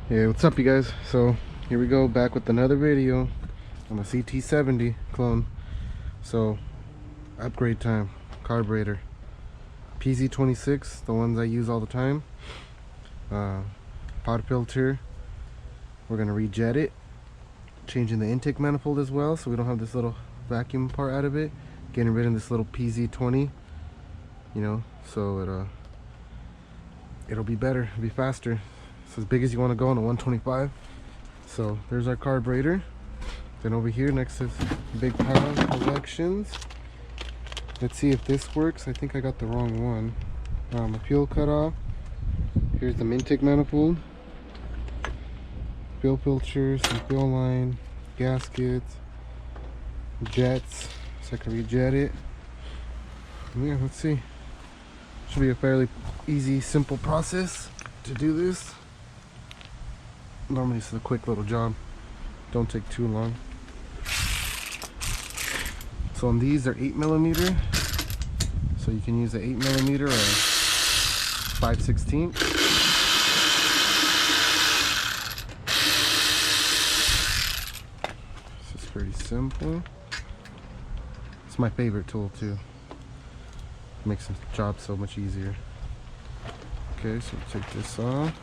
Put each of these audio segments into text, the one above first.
Hey, what's up you guys? So here we go, back with another video on the Ct70 clone. So upgrade time, carburetor, pz26, the ones I use all the time. Pod filter, we're gonna rejet it, changing the intake manifold as well, so we don't have this little vacuum part out of it, getting rid of this little pz20, you know, so it'll be better, it'll be faster. It's as big as you want to go on a 125. So there's our carburetor. Then over here next to this big pile of collections, let's see if this works. I think I got the wrong one. A fuel cutoff. Here's the intake manifold, fuel filters, some fuel line, gaskets, jets, so I can rejet it. Yeah, let's see. Should be a fairly easy, simple process to do this. Normally it's a quick little job, don't take too long. So on these they're 8mm, so you can use a 8mm or a 5/16. This is pretty simple. It's my favorite tool too. It makes the job so much easier. Okay, so take this off.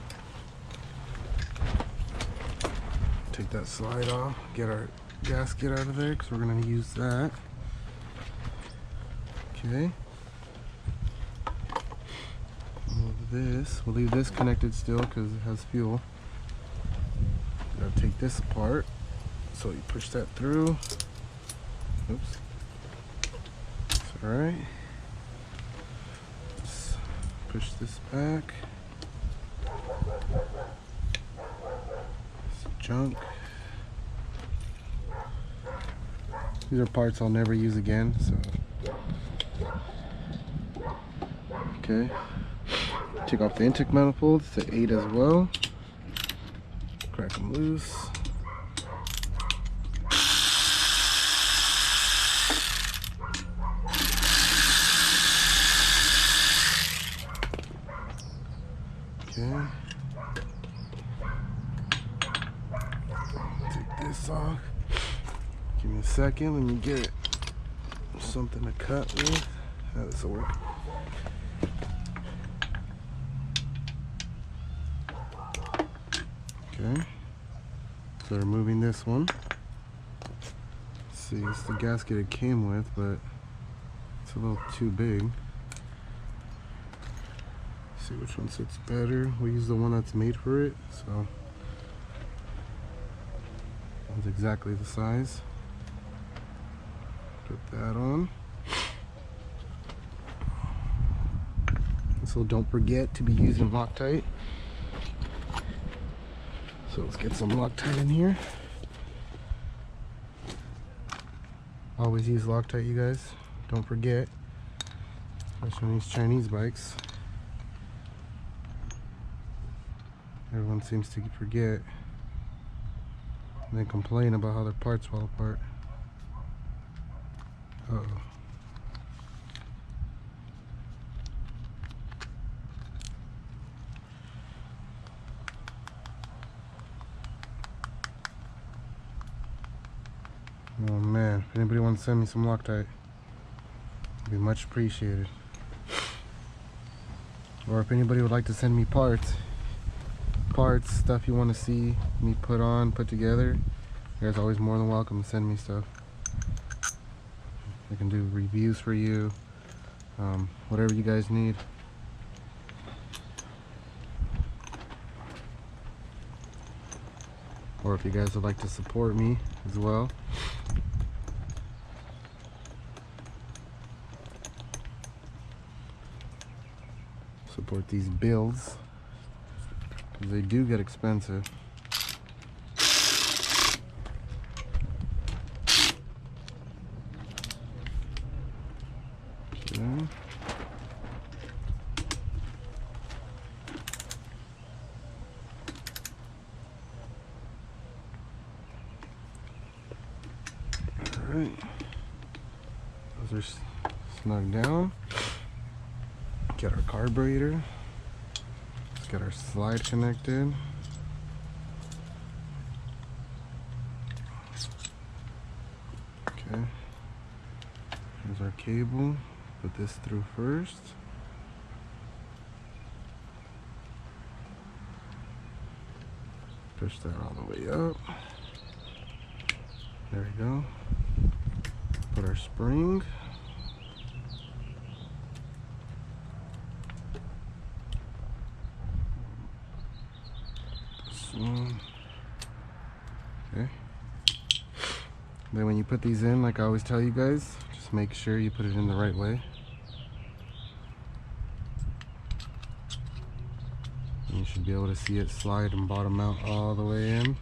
Take that slide off, get our gasket out of there because we're going to use that. Okay. We'll leave this connected still because it has fuel. Gotta take this apart. So you push that through. Oops. That's alright. Just push this back. Junk. These are parts I'll never use again, so okay. Take off the intake manifold, it's an 8 as well. Crack them loose. Okay. This off. Give me a second, let me get something to cut with. How this will work. Okay, so removing this one. Let's see, it's the gasket it came with, but it's a little too big. Let's see which one sits better. We use the one that's made for it, so it's exactly the size. Put that on. So don't forget to be using Loctite. So let's get some Loctite in here. Always use Loctite, you guys. Don't forget. Especially on these Chinese bikes. Everyone seems to forget. And they complain about how their parts fall apart. Uh-oh. Oh man, if anybody wants to send me some Loctite, it'd be much appreciated. Or if anybody would like to send me parts, stuff you want to see me put together, you guys are always more than welcome to send me stuff. I can do reviews for you, whatever you guys need. Or if you guys would like to support me as well. Support these builds, because they do get expensive. Okay. Alright, those are snug down. Get our carburetor. Let's get our slide connected. Okay. Here's our cable. Put this through first. Push that all the way up. There we go. Put our spring. This one. Okay. Then when you put these in, like I always tell you guys, just make sure you put it in the right way. And you should be able to see it slide and bottom out all the way in.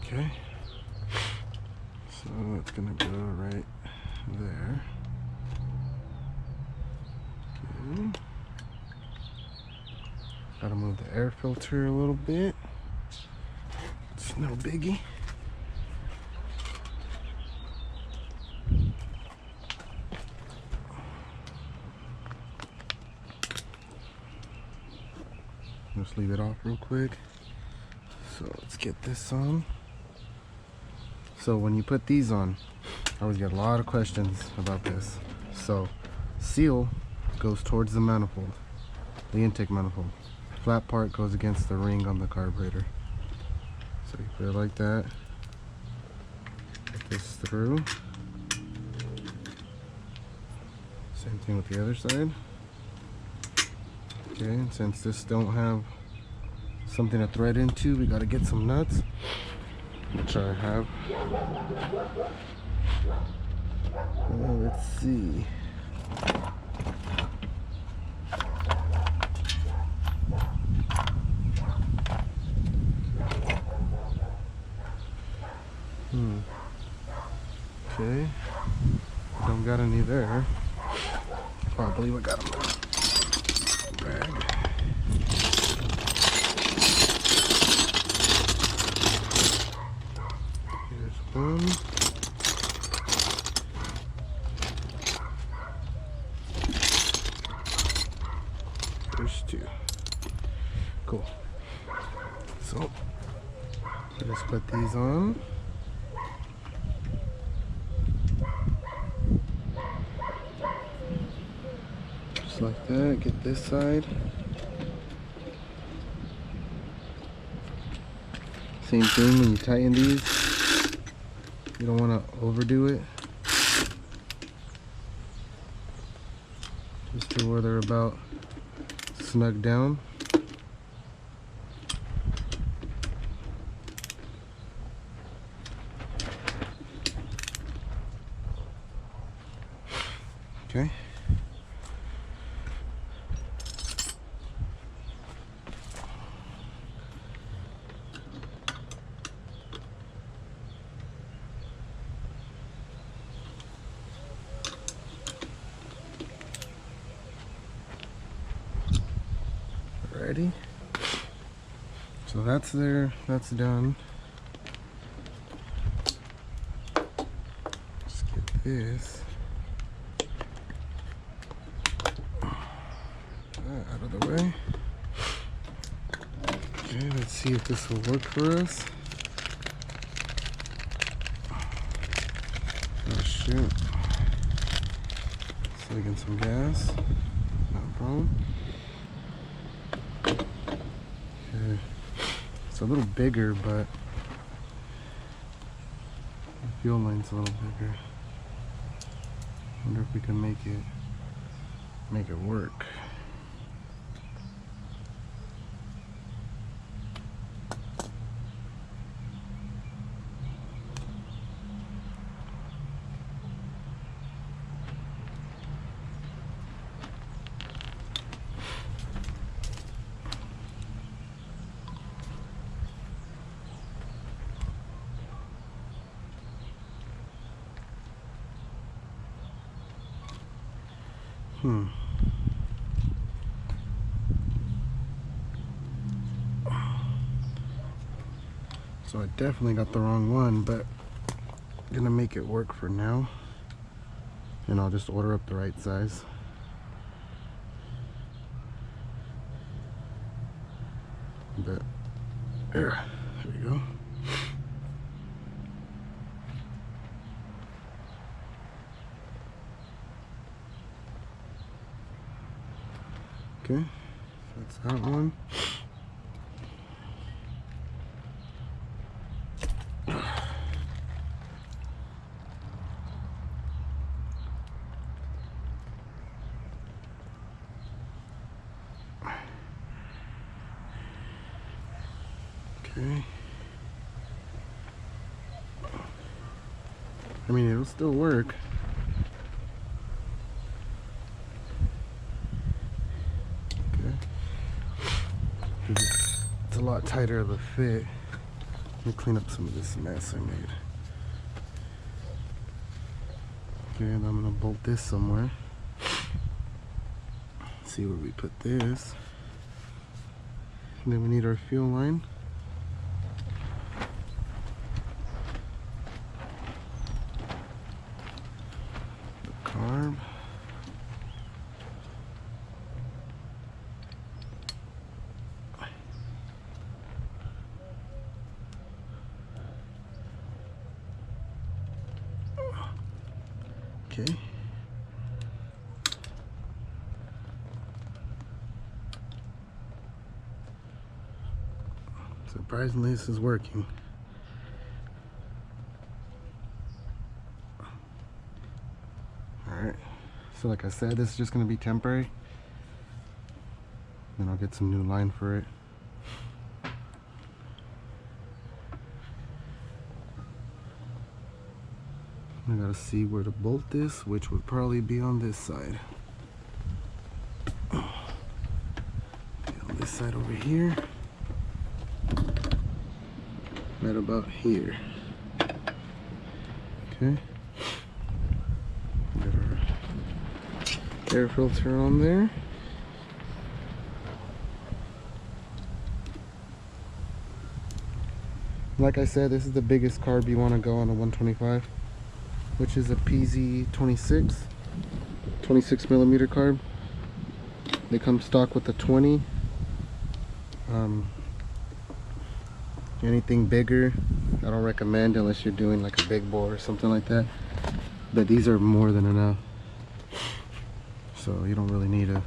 Okay, so it's gonna go right there. Okay. Gotta move the air filter a little bit. It's no biggie. Just leave it off real quick. So let's get this on. So when you put these on, I always get a lot of questions about this. So seal goes towards the manifold, the intake manifold. Flat part goes against the ring on the carburetor. So you put it like that. Put this through. Same thing with the other side. Okay, and since this don't have something to thread into, we gotta get some nuts, which I have. Let's see. Okay, don't got any there. Oh, I believe I got them. Bag. Here's one. There's two. Cool. So let's put these on. Just like that. Get this side. Same thing when you tighten these. You don't want to overdo it. Just to where they're about snug down. Okay. Ready? So that's there, that's done. Let's get this out of the way. Okay, let's see if this will work for us. Oh shoot. It's leaking some gas. No problem. Okay. It's a little bigger, but the fuel line's a little bigger. Wonder if we can make it work. So I definitely got the wrong one, but I'm gonna make it work for now. And I'll just order up the right size. But there we go. Okay, so that's that one. Okay. I mean, it'll still work. Okay. It's a lot tighter of a fit. Let me clean up some of this mess I made. Okay, and I'm gonna bolt this somewhere. See where we put this. And then we need our fuel line. The carb. Okay. Surprisingly, this is working. Alright, so like I said, this is just going to be temporary. Then I'll get some new line for it. I gotta see where to bolt this, which would probably be on this side. On this side over here. Right about here. Okay. Get our air filter on there. Like I said, this is the biggest carb you want to go on a 125, which is a pz26, 26 millimeter carb. They come stock with a 20. Anything bigger, I don't recommend unless you're doing like a big bore or something like that. But these are more than enough, so you don't really need to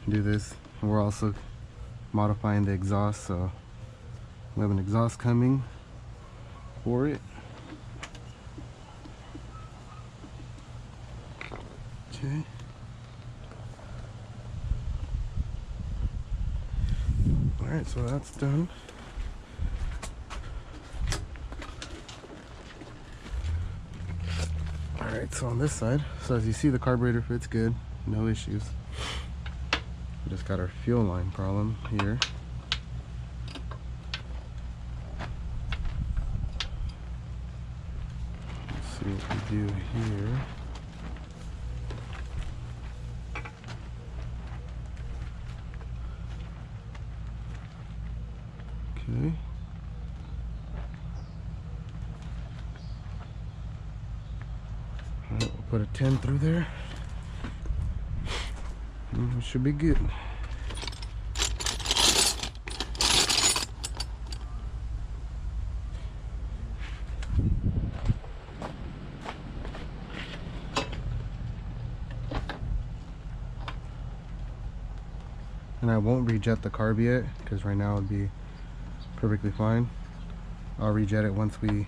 do this. And we're also modifying the exhaust, so we have an exhaust coming for it. Okay. Alright, so that's done. Alright, so on this side, so as you see, the carburetor fits good, no issues. We just got our fuel line problem here. Let's see what we do here. Okay. Alright, we'll put a 10 through there. And it should be good. And I won't rejet the carb yet, because right now it would be perfectly fine. I'll rejet it once we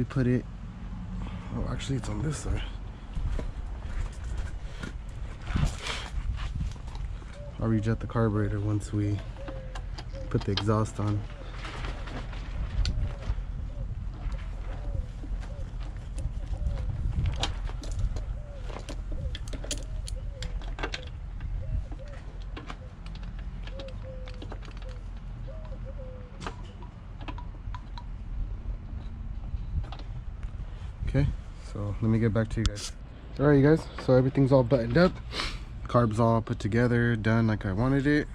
put it. Oh, actually it's on this side. I'll rejet the carburetor once we put the exhaust on. Okay, so let me get back to you guys. Alright you guys, so everything's all buttoned up. Carb's all put together, done like I wanted it.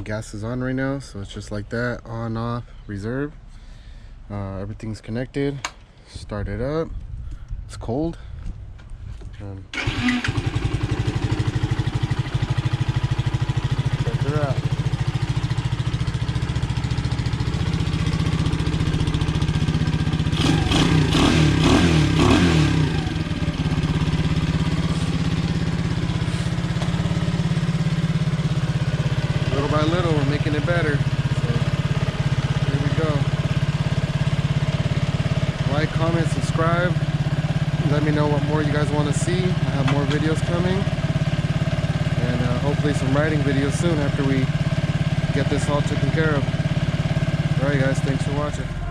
Gas is on right now, so it's just like that, on, off, reserve. Everything's connected. Start it up. It's cold. her out. Little by little, we're making it better. So, here we go. Like, comment, subscribe. Let me know what more you guys want to see. I have more videos coming. And hopefully some riding videos soon after we get this all taken care of. Alright guys, thanks for watching.